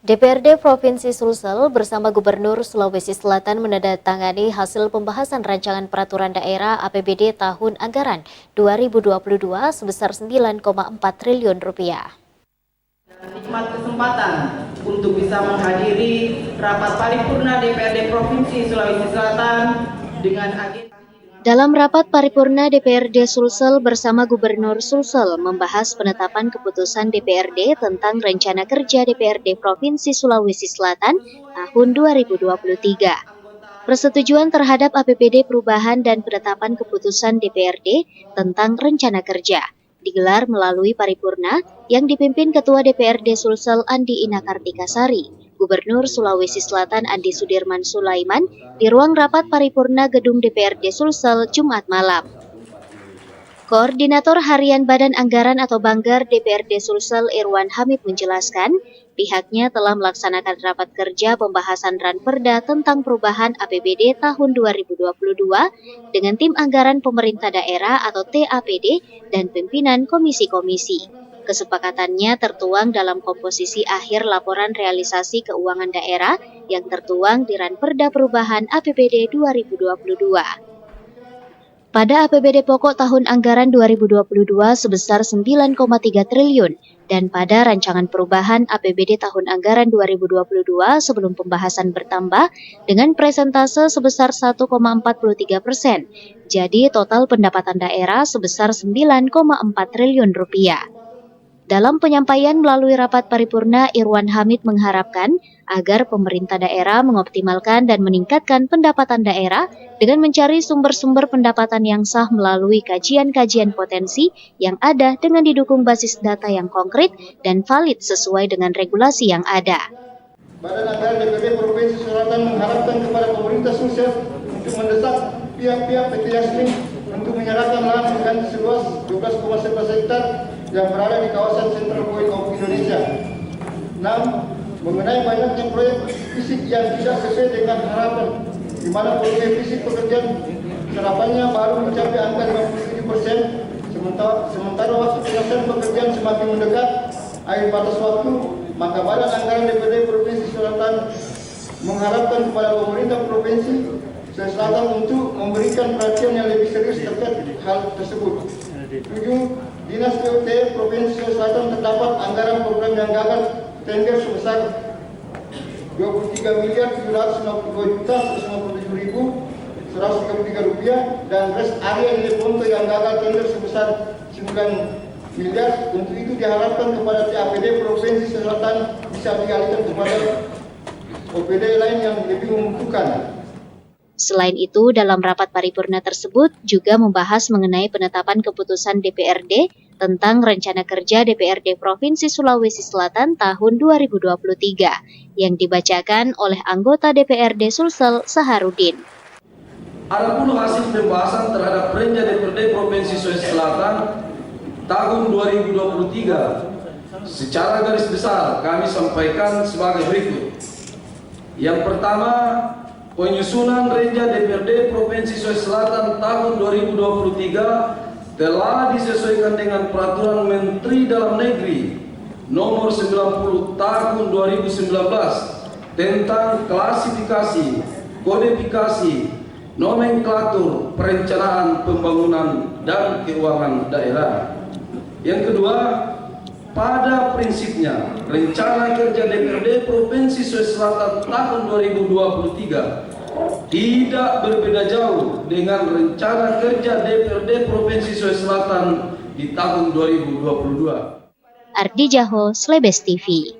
DPRD Provinsi Sulsel bersama Gubernur Sulawesi Selatan menandatangani hasil pembahasan rancangan peraturan daerah APBD tahun anggaran 2022 sebesar Rp9,4 triliun. Nikmat kesempatan untuk bisa menghadiri rapat paripurna DPRD Provinsi Sulawesi Selatan dengan agenda. Dalam rapat paripurna DPRD Sulsel bersama Gubernur Sulsel membahas penetapan keputusan DPRD tentang rencana kerja DPRD Provinsi Sulawesi Selatan tahun 2023. Persetujuan terhadap APBD perubahan dan penetapan keputusan DPRD tentang rencana kerja digelar melalui paripurna yang dipimpin Ketua DPRD Sulsel Andi Ina Kartikasari, Gubernur Sulawesi Selatan Andi Sudirman Sulaiman di ruang rapat paripurna Gedung DPRD Sulsel Jumat malam. Koordinator Harian Badan Anggaran atau Banggar DPRD Sulsel Irwan Hamid menjelaskan, pihaknya telah melaksanakan rapat kerja pembahasan Ranperda tentang perubahan APBD tahun 2022 dengan tim anggaran pemerintah daerah atau TAPD dan pimpinan komisi-komisi. Kesepakatannya tertuang dalam komposisi akhir laporan realisasi keuangan daerah yang tertuang di Ranperda Perubahan APBD 2022. Pada APBD pokok tahun anggaran 2022 sebesar 9,3 triliun dan pada rancangan perubahan APBD tahun anggaran 2022 sebelum pembahasan bertambah dengan presentase sebesar 1,43%. Jadi total pendapatan daerah sebesar 9,4 triliun rupiah. Dalam penyampaian melalui rapat paripurna, Irwan Hamid mengharapkan agar pemerintah daerah mengoptimalkan dan meningkatkan pendapatan daerah dengan mencari sumber-sumber pendapatan yang sah melalui kajian-kajian potensi yang ada dengan didukung basis data yang konkret dan valid sesuai dengan regulasi yang ada. Badan Anggaran DPRD Provinsi Selatan mengharapkan kepada pemerintah Sulsel untuk mendesak pihak-pihak PT Yasmin untuk menyerahkan lahan mengganti seluas 12,11 hektar yang berada di kawasan Central Point of Indonesia. 6. Mengenai banyaknya proyek fisik yang tidak sesuai dengan harapan, di mana proyek fisik pekerjaan serapannya baru mencapai angka 57%, sementara waktu penyelesaian pekerjaan semakin mendekat akhir batas waktu, maka Badan Anggaran DPRD Provinsi Selatan mengharapkan kepada pemerintah Provinsi Selatan untuk memberikan perhatian yang lebih serius terkait hal tersebut. 7. Dinas PUPR Provinsi Selatan terdapat anggaran program yang gagal tender sebesar Rp23.152.157.133 dan rest area di Leponto yang gagal tender sebesar 9 miliar. Untuk itu diharapkan kepada TAPD Provinsi Selatan bisa dialihkan kepada OPD lain yang lebih membutuhkan. Selain itu, dalam rapat paripurna tersebut juga membahas mengenai penetapan keputusan DPRD tentang rencana kerja DPRD Provinsi Sulawesi Selatan tahun 2023 yang dibacakan oleh anggota DPRD Sulsel Saharudin. Adapun hasil pembahasan terhadap rencana DPRD Provinsi Sulawesi Selatan tahun 2023 secara garis besar kami sampaikan sebagai berikut. Yang pertama, penyusunan rencana DPRD Provinsi Sulawesi Selatan tahun 2023 telah disesuaikan dengan Peraturan Menteri Dalam Negeri Nomor 90 Tahun 2019 tentang klasifikasi, kodifikasi, nomenklatur, perencanaan, pembangunan, dan keuangan daerah. Yang kedua, pada prinsipnya, rencana kerja DPRD Provinsi Sulawesi Selatan tahun 2023 tidak berbeda jauh dengan rencana kerja DPRD Provinsi Sulawesi Selatan di tahun 2022. Ardi Jaho, Slebes TV.